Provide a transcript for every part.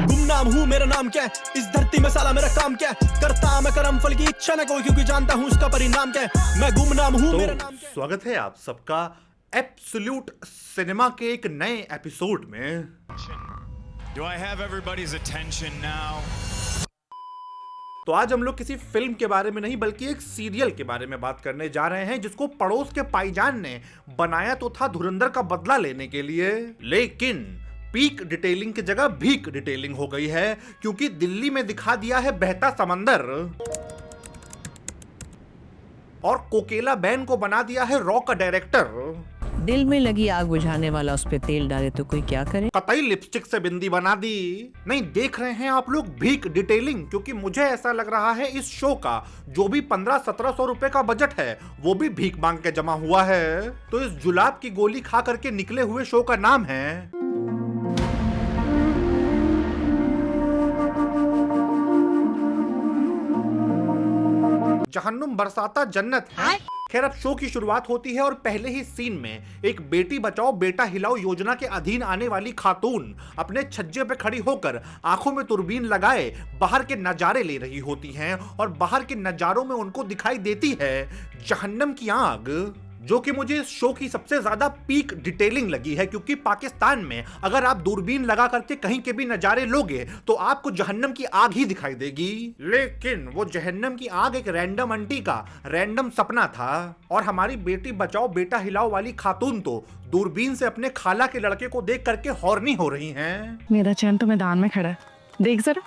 गुमनाम हूँ, मेरा नाम क्या है, इस धरती में साला मेरा काम क्या है, करता मैं करम फल की इच्छा न कोई, क्योंकि जानता हूँ उसका परिणाम क्या है, मैं गुमनाम हूँ, मेरा नाम क्या है। स्वागत है आप सबका एब्सोल्यूट सिनेमा के एक नए एपिसोड में। Do I have everybody's attention now? तो आज हम लोग किसी फिल्म के बारे में नहीं बल्कि एक सीरियल के बारे में बात करने जा रहे हैं, जिसको पड़ोस के पाईजान ने बनाया तो था धुरंधर का बदला लेने के लिए, लेकिन पीक डिटेलिंग की जगह भीक डिटेलिंग हो गई है, क्योंकि दिल्ली में दिखा दिया है बहता समंदर और कोकेला बैन को बना दिया है रॉ का डायरेक्टर। दिल में लगी आग बुझाने वाला उस पे तेल डाले तो कोई क्या करे। कतई लिपस्टिक से बिंदी बना दी। नहीं देख रहे हैं आप लोग भीक डिटेलिंग, क्योंकि मुझे ऐसा लग रहा है इस शो का जो भी 1500-1700 रुपए का बजट है वो भी भीख मांग के जमा हुआ है। तो इस जुलाब की गोली खा करके निकले हुए शो का नाम है जहन्नुम बरसाता जन्नत है। खैर अब शो की शुरुआत होती है और पहले ही सीन में एक बेटी बचाओ बेटा हिलाओ योजना के अधीन आने वाली खातून अपने छज्जे पे खड़ी होकर आंखों में दूरबीन लगाए बाहर के नजारे ले रही होती हैं और बाहर के नजारों में उनको दिखाई देती है जहन्नम की आग, जो कि मुझे इस शो की सबसे ज्यादा पीक डिटेलिंग लगी है, क्योंकि पाकिस्तान में अगर आप दूरबीन लगा करके कहीं के भी नजारे लोगे तो आपको जहन्नम की आग ही दिखाई देगी, लेकिन वो जहन्नम की आग एक रैंडम आंटी का रैंडम सपना था और हमारी बेटी बचाओ बेटा हिलाओ वाली खातून तो दूरबीन से अपने खाला के लड़के को देख करके हॉर्नी हो रही हैं। मेरा चैन तो मैदान में खड़ा है, देख जरा।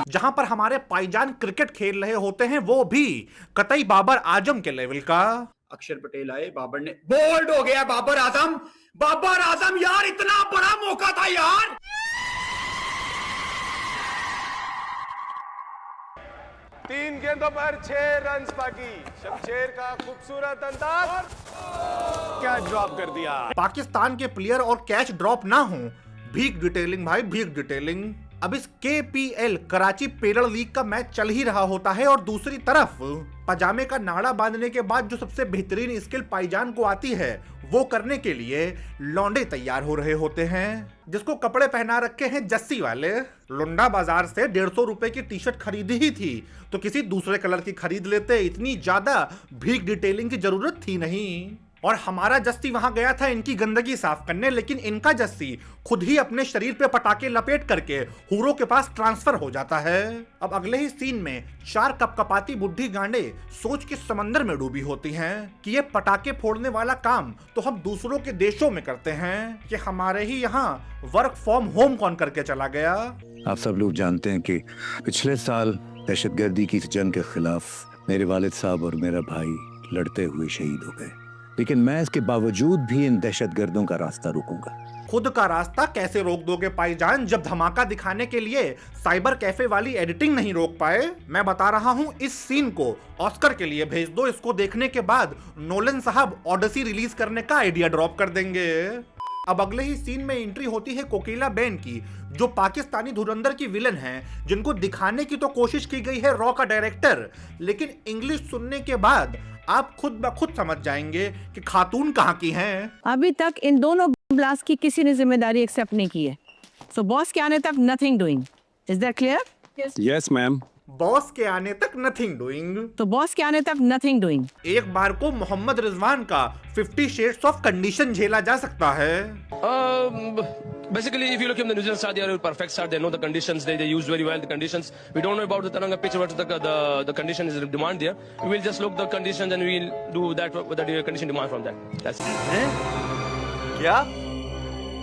जहां पर हमारे पाईजान क्रिकेट खेल रहे होते हैं वो भी कतई बाबर आजम के लेवल का। अक्षर पटेल आए, बाबर ने बोल्ड हो गया। बाबर आजम यार, इतना बड़ा मौका था यार। तीन गेंदों पर 6 रन बाकी। शमशेर का खूबसूरत अंदाज, क्या ड्रॉप कर दिया। पाकिस्तान के प्लेयर और कैच ड्रॉप ना हो, भीग डिटेलिंग भाई, भीग डिटेलिंग। अब इस KPL कराची पेरल लीग का मैच चल ही रहा होता है और दूसरी तरफ पजामे का नाड़ा बांधने के बाद जो सबसे बेहतरीन स्किल पाईजान को आती है वो करने के लिए लौंडे तैयार हो रहे होते हैं, जिसको कपड़े पहना रखे हैं जस्सी वाले। लुंडा बाजार से 150 रुपए की टी शर्ट खरीदी ही थी तो किसी दूसरे कलर की खरीद लेते, इतनी ज्यादा भीग डिटेलिंग की जरूरत थी नहीं। और हमारा जस्सी वहां गया था इनकी गंदगी साफ करने, लेकिन इनका जस्सी खुद ही अपने शरीर पे पटाखे लपेट करके हूरों के पास ट्रांसफर हो जाता है। अब अगले ही सीन में 4 कपकपाती बुढ़ी गांडे सोच के समंदर में डूबी होती हैं कि ये पटाखे फोड़ने वाला काम तो हम दूसरों के देशों में करते हैं कि हमारे ही यहाँ वर्क फ्रॉम होम कौन करके चला गया। आप सब लोग जानते हैं कि पिछले साल दहशतगर्दी की जंग के खिलाफ मेरे वालिद साहब और मेरा भाई लड़ते हुए शहीद हो गए, लेकिन मैं इसके बावजूद भी इन दहशतगर्दों का रास्ता रोकूंगा। खुद का रास्ता कैसे रोक दोगे पाईजान, जब धमाका दिखाने के लिए साइबर कैफे वाली एडिटिंग नहीं रोक पाए। मैं बता रहा हूँ इस सीन को ऑस्कर के लिए भेज दो, इसको देखने के बाद नोलन साहब ऑडिसी रिलीज करने का आइडिया ड्रॉप कर देंगे। अब अगले ही सीन में एंट्री होती है कोकेला बैन की, जो पाकिस्तानी धुरंधर की विलन है, जिनको दिखाने की तो कोशिश की गई है रॉ का डायरेक्टर, लेकिन इंग्लिश सुनने के बाद आप खुद ब खुद समझ जाएंगे कि खातून कहाँ की हैं। अभी तक इन दोनों ब्लास्ट की किसी ने जिम्मेदारी एक्सेप्ट नहीं की है, सो बॉस के आने तक nothing doing. Is that clear? Yes ma'am. Boss के आने तक नथिंग डूइंग, तो बॉस के आने तक नथिंग डूइंग। एक बार को मोहम्मद रिजवान का 50 शेड्स ऑफ कंडीशन झेला जा सकता है। Basically, if you look at the New Zealand side, they are a perfect side. They know the conditions. They use very well the conditions. We don't know about the Taranga pitch, what the condition is demand there. We will just look the conditions and we will do that what the condition demand from that. That's it. क्या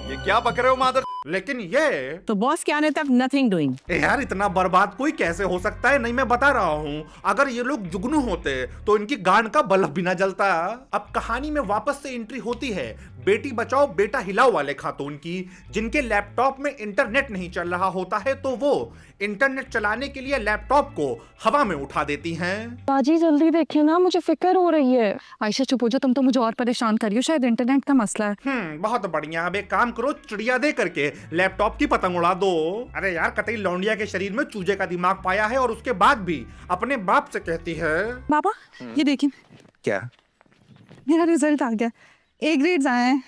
ये क्या बक रहे हो मादर? लेकिन ये तो boss के आने तक नथिंग डूइंग। यार इतना बर्बाद कोई कैसे हो सकता है? नहीं मैं बता रहा हूँ, अगर ये लोग जुगनू होते तो इनकी गांड का बल्ब भी ना जलता। अब कहानी में वापस से एंट्री होती है बेटी बचाओ बेटा हिलाओ वाले खातून की, जिनके लैपटॉप में इंटरनेट नहीं चल रहा होता है तो वो इंटरनेट चलाने के लिए लैपटॉप को हवा में उठा देती हैं। बाजी जल्दी देखिए ना, मुझे फिक्र हो रही है। आयशा चुप हो जाओ, तुम तो मुझे और परेशान करियो, शायद इंटरनेट का मसला है। बहुत बढ़िया। अब एक काम करो, चिड़िया दे करके लैपटॉप की पतंग उड़ा दो। अरे यार कतई लौंडिया के शरीर में चूजे का दिमाग पाया है और उसके बाद भी अपने बाप से कहती है पापा ये देखिए क्या? मेरा रिजल्ट आ गया, A ग्रेड्स आए हैं।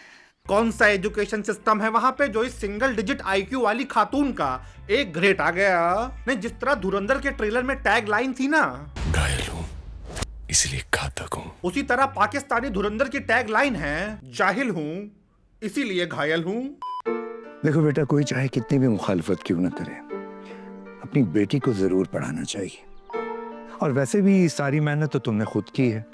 कौन सा एजुकेशन सिस्टम है वहां पे जो इस सिंगल डिजिट IQ वाली खातून का एक ग्रेड आ गया। नहीं, जिस तरह धुरंधर के ट्रेलर में टैग लाइन थी ना, घायल हूँ इसलिए घातक हूँ, उसी तरह पाकिस्तानी धुरंधर की टैग लाइन है, जाहिल हूँ इसीलिए घायल हूँ। देखो बेटा, कोई चाहे कितनी भी मुखालफत क्यों ना करे, अपनी बेटी को जरूर पढ़ाना चाहिए। और वैसे भी सारी मेहनत तो तुमने खुद की है।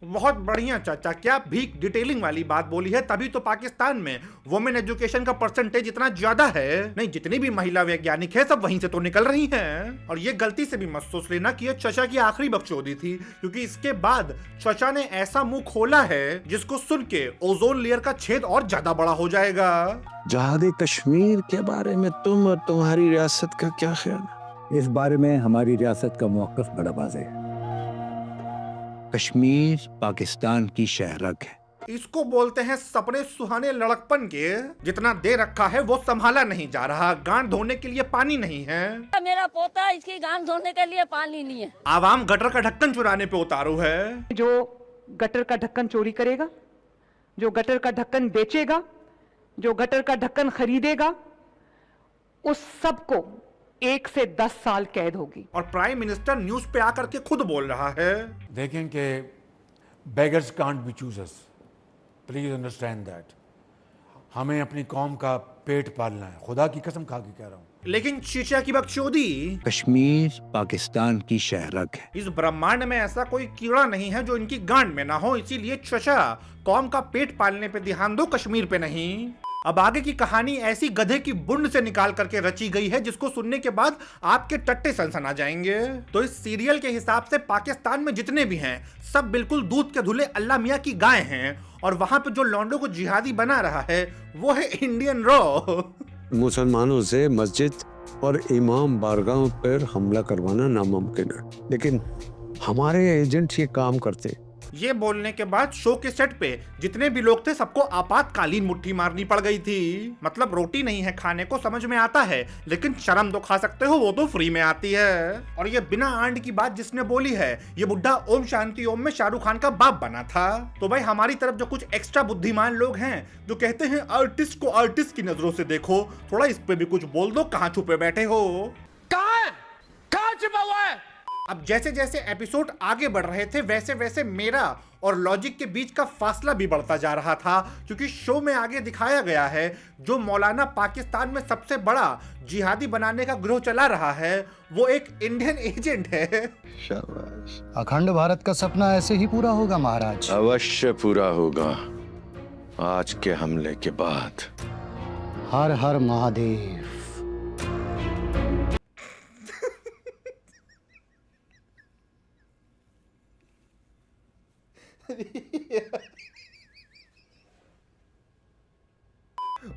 बहुत बढ़िया चाचा, क्या भीख डिटेलिंग वाली बात बोली है, तभी तो पाकिस्तान में वुमेन एजुकेशन का परसेंटेज इतना ज्यादा है। नहीं, जितनी भी महिला वैज्ञानिक है सब वहीं से तो निकल रही हैं। और ये गलती से भी मत सोच लेना कि ये चाचा की आखिरी बकचोदी थी, क्योंकि इसके बाद चाचा ने ऐसा मुंह खोला है जिसको सुन के ओजोन लेयर का छेद और ज्यादा बड़ा हो जाएगा। जहाद कश्मीर के बारे में तुम और तुम्हारी रियासत का क्या ख्याल है? इस बारे में हमारी रियासत का मौक़िफ़ बड़ा वाज़ेह है। कश्मीर पाकिस्तान की शहरक है। इसको बोलते हैं सपने सुहाने लड़कपन के। जितना दे रखा है वो संभाला नहीं जा रहा, गांड धोने के लिए पानी नहीं है। मेरा पोता, इसकी गांड धोने के लिए पानी नहीं है। आवाम गटर का ढक्कन चुराने पे उतारू है। जो गटर का ढक्कन चोरी करेगा, जो गटर का ढक्कन बेचेगा, जो गटर का ढक्कन खरीदेगा, उस सबको 1 से 10 साल कैद होगी। और प्राइम मिनिस्टर न्यूज पे आकर के खुद बोल रहा है, देखें कि beggars can't be choosers, please understand that. हमें अपनी कौम का पेट पालना है, खुदा की कसम खा के कह रहा हूँ। लेकिन शीशा की बकचोदी, कश्मीर पाकिस्तान की शहरक है। इस ब्रह्मांड में ऐसा कोई कीड़ा नहीं है जो इनकी गांड में ना हो, इसीलिए चचा कौम का पेट पालने पे ध्यान दो, कश्मीर पे नहीं। अब आगे की कहानी ऐसी गधे की बुंड से निकाल करके रची गई है जिसको सुनने के बाद आपके टट्टे सनसना जाएंगे। तो इस सीरियल के हिसाब से पाकिस्तान में जितने भी हैं सब बिल्कुल दूध के धुले अल्लाह मियाँ की गाय हैं, और वहां पे जो लौंडों को जिहादी बना रहा है वो है इंडियन रॉ। मुसलमानों से मस्जिद और इमाम बारगाहों पर हमला करवाना नामुमकिन है, लेकिन हमारे एजेंट ये काम करते। ये बोलने के बाद शो के सेट पे जितने भी लोग थे सबको आपातकालीन मुट्ठी मारनी पड़ गई थी। मतलब रोटी नहीं है खाने को, समझ में आता है, लेकिन शर्म तो खा सकते हो, वो तो फ्री में आती है। और ये बिना आंड की बात जिसने बोली है, ये बुड्ढा ओम शांति ओम में शाहरुख खान का बाप बना था। तो भाई हमारी तरफ जो कुछ एक्स्ट्रा बुद्धिमान लोग हैं जो कहते हैं आर्टिस्ट को आर्टिस्ट की नजरों से देखो, थोड़ा इस पे भी कुछ बोल दो, कहाँ छुपे बैठे हो? कहाँ छुपा हुआ है? अब जैसे जैसे एपिसोड आगे बढ़ रहे थे वैसे वैसे मेरा और लॉजिक के बीच का फासला भी बढ़ता जा रहा था, क्योंकि शो में आगे दिखाया गया है जो मौलाना पाकिस्तान में सबसे बड़ा जिहादी बनाने का ग्रोह चला रहा है वो एक इंडियन एजेंट है। शाबाश, अखंड भारत का सपना ऐसे ही पूरा होगा महाराज। अवश्य पूरा होगा आज के हमले के बाद। हर हर महादेव।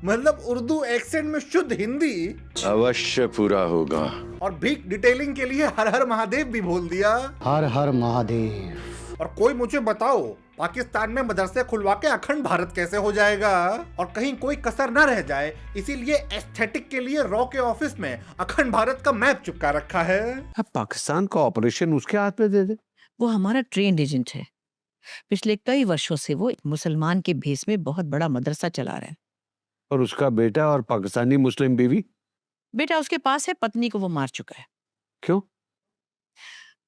मतलब उर्दू एक्सेंट में शुद्ध हिंदी। अवश्य पूरा होगा। और भीख डिटेलिंग के लिए हर हर महादेव भी बोल दिया। हर हर महादेव। और कोई मुझे बताओ पाकिस्तान में मदरसे खुलवा के अखंड भारत कैसे हो जाएगा, और कहीं कोई कसर ना रह जाए, इसीलिए एस्थेटिक के लिए रॉ के ऑफिस में अखंड भारत का मैप चिपका रखा है। अब पाकिस्तान का ऑपरेशन उसके हाथ में दे दे। वो हमारा ट्रेंड एजेंट है। पिछले कई वर्षों से वो मुसलमान के भेस में बहुत बड़ा मदरसा चला रहा है। और उसका बेटा और पाकिस्तानी मुस्लिम बीवी? बेटा उसके पास है, पत्नी को वो मार चुका है। क्यों?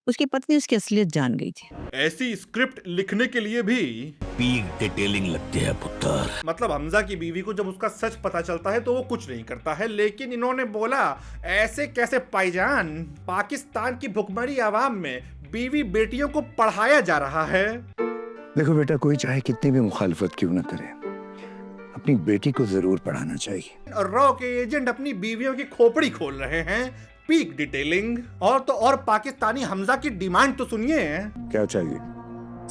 उसकी पत्नी उसकी असलियत जान गई थी। ऐसी स्क्रिप्ट लिखने के लिए भी पीक डिटेलिंग लगती है पुत्र। मतलब हमजा की बीवी को जब उसका सच पता चलता है तो वो कुछ नहीं करता है, लेकिन इन्होंने बोला ऐसे कैसे पाईजान, पाकिस्तान की भुखमरी आवाम में बीवी बेटियों को पढ़ाया जा रहा है। देखो बेटा, कोई चाहे कितनी भी मुखालफत क्यों ना करे, अपनी बेटी को जरूर पढ़ाना चाहिए। और रॉ के एजेंट अपनी बीवियों की खोपड़ी खोल रहे हैं, पीक डिटेलिंग। और तो और पाकिस्तानी हमजा की डिमांड तो सुनिए। क्या चाहिए?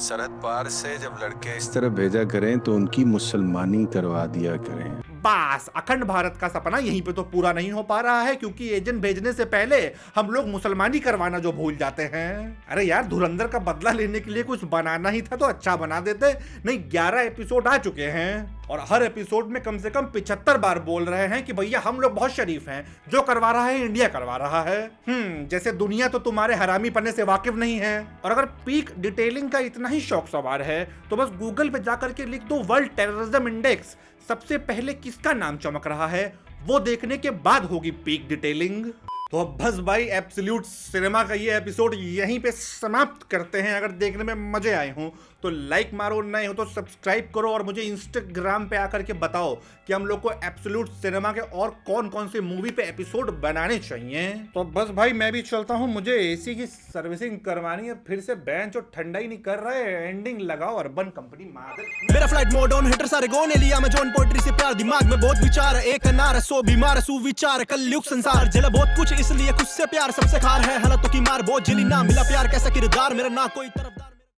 सरहद पार से जब लड़के इस तरह भेजा करें तो उनकी मुसलमानी करवा दिया करें। शाबाश, अखंड भारत का सपना यहीं पे तो पूरा नहीं हो पा रहा है क्योंकि एजेंट भेजने से पहले हम लोग मुसलमानी करवाना जो भूल जाते हैं। अरे यार, धुरंधर का बदला लेने के लिए कुछ बनाना ही था तो अच्छा बना देते। नहीं, 11 एपिसोड आ चुके हैं और हर एपिसोड में कम से कम 75 बार बोल रहे हैं कि भैया हम लोग बहुत शरीफ हैं, जो करवा रहा है इंडिया करवा रहा है। जैसे दुनिया तो तुम्हारे हरामी पन्ने से वाकिफ नहीं है। और अगर पीक डिटेलिंग का इतना ही शौक सवार है तो बस गूगल पे जाकर के लिख दो वर्ल्ड टेररिज्म इंडेक्स, सबसे पहले किसका नाम चमक रहा है वो देखने के बाद होगी पीक डिटेलिंग। तो अब बस भाई, एब्सोल्यूट सिनेमा का ये एपिसोड यहीं पे समाप्त करते हैं। अगर देखने में मजे आए हों तो लाइक मारो, नए हो तो सब्सक्राइब करो और मुझे इंस्टाग्राम पे आकर के बताओ कि हम लोग को एब्सोल्यूट सिनेमा के और कौन कौन से मूवी पे एपिसोड बनाने चाहिए। तो बस भाई, मैं भी चलता हूँ, मुझे एसी की सर्विसिंग करवानी है। फिर से बेंच और ठंडा ही नहीं कर रहा है। एंडिंग लगाओ अर्बन कंपनी मादर। मेरा फ्लाइट मोड ऑन, हिटर सारे गोने लिया मैं जॉन पोएट्री से प्यार, दिमाग में बहुत विचार है, एक नार सो बीमार सुविचार, कलयुग संसार जला बहुत कुछ इसलिए खुद से प्यार सबसे खार है, हालातों की मार बहुत झेली, ना मिला प्यार कैसा किरदार मेरा ना कोई तरफ।